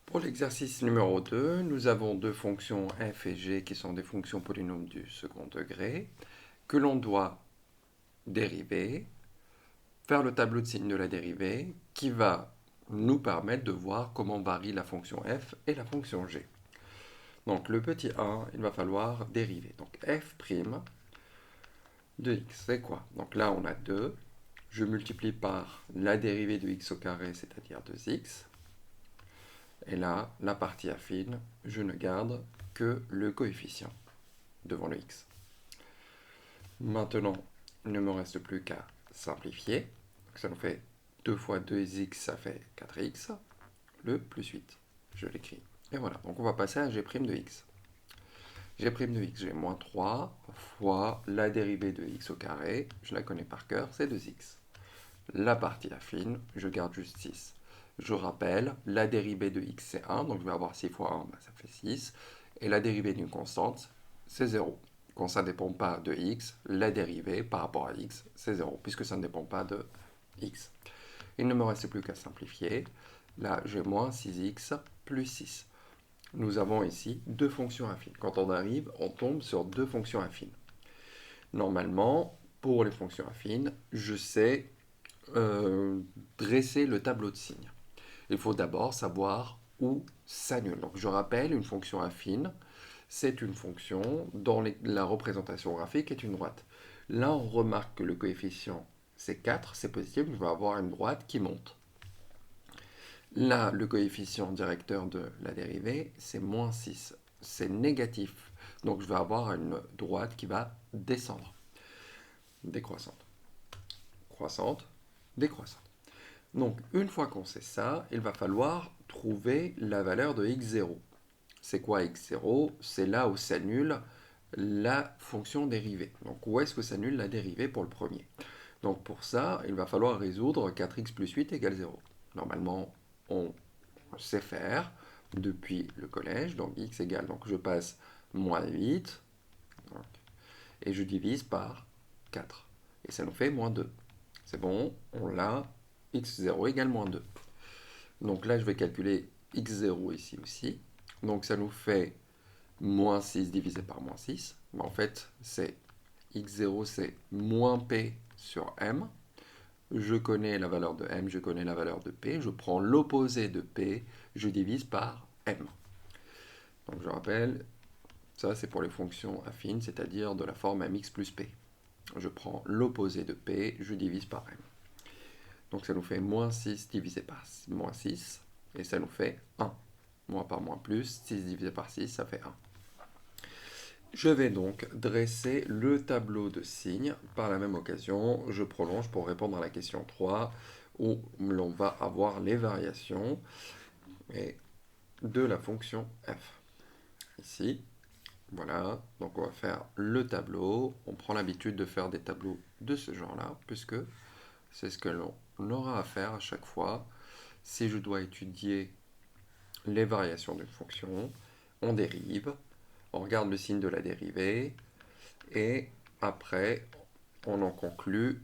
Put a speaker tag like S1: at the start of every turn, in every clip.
S1: Pour l'exercice numéro 2, nous avons deux fonctions f et g qui sont des fonctions polynômes du second degré que l'on doit dériver, faire le tableau de signe de la dérivée qui va nous permettre de voir comment varie la fonction f et la fonction g. Donc le petit 1, il va falloir dériver. Donc f' de x, c'est quoi? Donc là on a 2, je multiplie par la dérivée de x au carré, c'est-à-dire 2x. Et là, la partie affine, je ne garde que le coefficient devant le x. Maintenant, il ne me reste plus qu'à simplifier. Donc ça nous fait 2 fois 2x, ça fait 4x, le plus 8. Je l'écris. Et voilà, donc on va passer à g' de x. G' de x, j'ai moins 3 fois la dérivée de x au carré, je la connais par cœur, c'est 2x. La partie affine, je garde juste 6. Je rappelle, la dérivée de x c'est 1, donc je vais avoir 6 fois 1, ça fait 6. Et la dérivée d'une constante, c'est 0. Quand ça ne dépend pas de x, la dérivée par rapport à x, c'est 0, puisque ça ne dépend pas de x. Il ne me reste plus qu'à simplifier. Là, j'ai moins 6x plus 6. Nous avons ici deux fonctions affines. Quand on arrive, on tombe sur deux fonctions affines. Normalement, pour les fonctions affines, je sais dresser le tableau de signes. Il faut d'abord savoir où s'annule. Donc je rappelle, une fonction affine, c'est une fonction dont la représentation graphique est une droite. Là, on remarque que le coefficient, c'est 4, c'est positif, je vais avoir une droite qui monte. Là, le coefficient directeur de la dérivée, c'est moins 6, c'est négatif. Donc je vais avoir une droite qui va descendre, décroissante, croissante, décroissante. Donc, une fois qu'on sait ça, il va falloir trouver la valeur de x0. C'est quoi x0? C'est là où s'annule la fonction dérivée. Donc, où est-ce que s'annule la dérivée pour le premier? Donc, pour ça, il va falloir résoudre 4x plus 8 égale 0. Normalement, on sait faire depuis le collège. Donc, x égale, donc je passe moins 8, donc, et je divise par 4. Et ça nous fait moins 2. C'est bon, on l'a, x0 égale moins 2. Donc là, je vais calculer x0 ici aussi. Donc ça nous fait moins 6 divisé par moins 6. Mais en fait, c'est x0, c'est moins p sur m. Je connais la valeur de m, je connais la valeur de p. Je prends l'opposé de p, je divise par m. Donc je rappelle, ça c'est pour les fonctions affines, c'est-à-dire de la forme mx plus p. Je prends l'opposé de p, je divise par m. Donc ça nous fait moins 6 divisé par moins 6, et ça nous fait 1. Moins par moins plus, 6 divisé par 6, ça fait 1. Je vais donc dresser le tableau de signes. Par la même occasion, je prolonge pour répondre à la question 3, où l'on va avoir les variations de la fonction f. Ici, voilà, donc on va faire le tableau. On prend l'habitude de faire des tableaux de ce genre-là, puisque c'est ce que l'on aura à faire à chaque fois. Si je dois étudier les variations d'une fonction, on dérive, on regarde le signe de la dérivée, et après, on en conclut,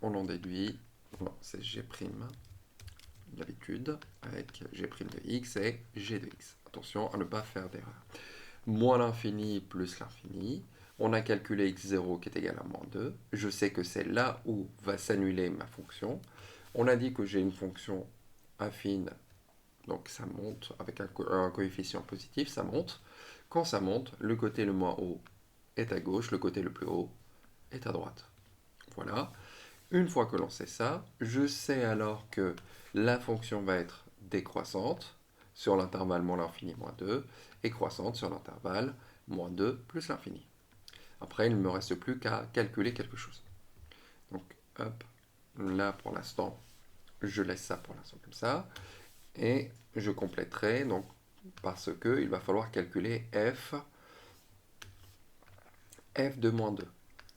S1: on en déduit, non, c'est g', d'habitude, avec g' de x et g de x. Attention à ne pas faire d'erreur. Moins l'infini plus l'infini. On a calculé x0 qui est égal à moins 2. Je sais que c'est là où va s'annuler ma fonction. On a dit que j'ai une fonction affine, donc ça monte avec un coefficient positif, ça monte. Quand ça monte, le côté le moins haut est à gauche, le côté le plus haut est à droite. Voilà. Une fois que l'on sait ça, je sais alors que la fonction va être décroissante sur l'intervalle moins l'infini moins 2 et croissante sur l'intervalle moins 2 plus l'infini. Après, il ne me reste plus qu'à calculer quelque chose. Donc, hop, là pour l'instant, je laisse ça pour l'instant comme ça. Et je compléterai, donc, parce qu'il va falloir calculer f de moins 2.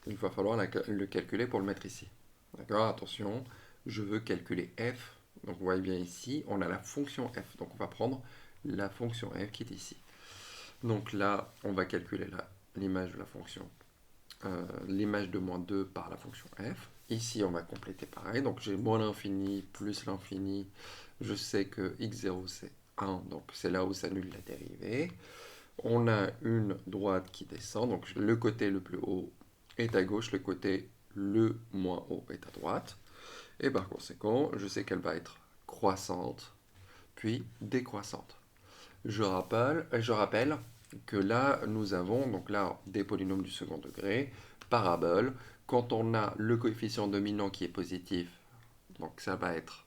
S1: Il va falloir le calculer pour le mettre ici. D'accord? Attention, je veux calculer f. Donc vous voyez bien ici, on a la fonction f. Donc on va prendre la fonction f qui est ici. Donc là, on va calculer l'image de la fonction, l'image de moins 2 par la fonction f. Ici, on va compléter pareil. Donc j'ai moins l'infini plus l'infini. Je sais que x0 c'est 1, donc c'est là où s'annule la dérivée. On a une droite qui descend, donc le côté le plus haut est à gauche, le côté le moins haut est à droite. Et par conséquent, je sais qu'elle va être croissante, puis décroissante. Je rappelle que là, nous avons donc là des polynômes du second degré, parabole. Quand on a le coefficient dominant qui est positif, donc ça va être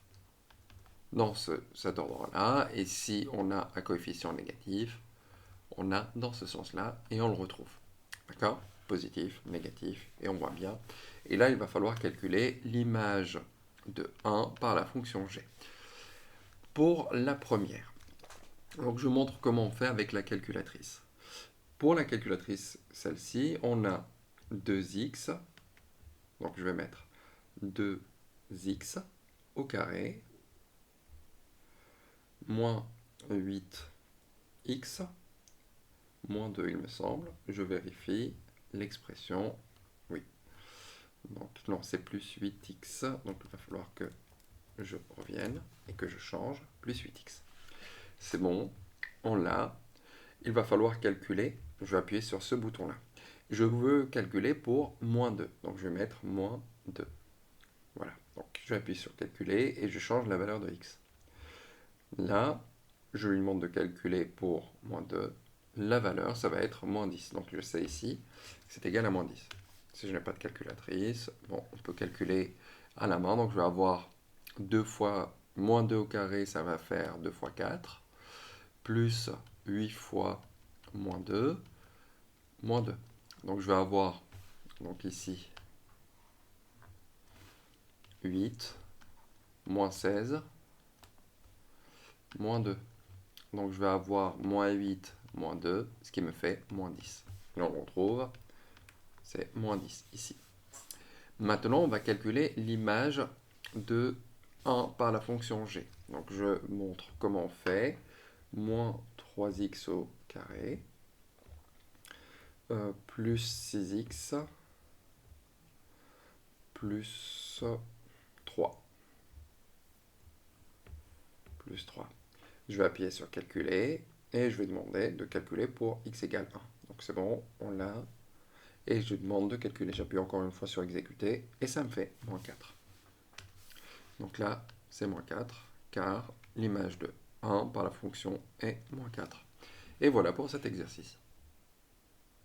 S1: dans cet ordre-là. Et si on a un coefficient négatif, on a dans ce sens-là et on le retrouve. D'accord? Positif, négatif, et on voit bien. Et là, il va falloir calculer l'image de 1 par la fonction g. Pour la première, donc je montre comment on fait avec la calculatrice. Pour la calculatrice, celle-ci, on a 2x, donc je vais mettre 2x au carré, moins 8x, moins 2 il me semble, je vérifie l'expression, oui. Donc non, c'est plus 8x, donc il va falloir que je revienne et que je change, plus 8x. C'est bon, on l'a. Il va falloir calculer, je vais appuyer sur ce bouton-là. Je veux calculer pour moins 2, donc je vais mettre moins 2. Voilà, donc je vais appuyer sur calculer et je change la valeur de x. Là, je lui demande de calculer pour moins 2. La valeur, ça va être moins 10. Donc je sais ici que c'est égal à moins 10. Si je n'ai pas de calculatrice, bon, on peut calculer à la main. Donc je vais avoir 2 fois moins 2 au carré, ça va faire 2 fois 4, plus 8 fois moins 2, moins 2. Donc je vais avoir, donc ici, 8, moins 16, moins 2. Donc je vais avoir moins 8, moins 2, ce qui me fait moins 10. Et on retrouve, c'est moins 10 ici. Maintenant, on va calculer l'image de 1 par la fonction g. Donc je montre comment on fait. Moins 3x au carré, plus 6x, plus 3. Plus 3. Je vais appuyer sur calculer et je vais demander de calculer pour x égale 1. Donc c'est bon, on l'a. Et je demande de calculer, j'appuie encore une fois sur exécuter et ça me fait moins 4. Donc là, c'est moins 4 car l'image de 1 par la fonction est moins 4. Et voilà pour cet exercice.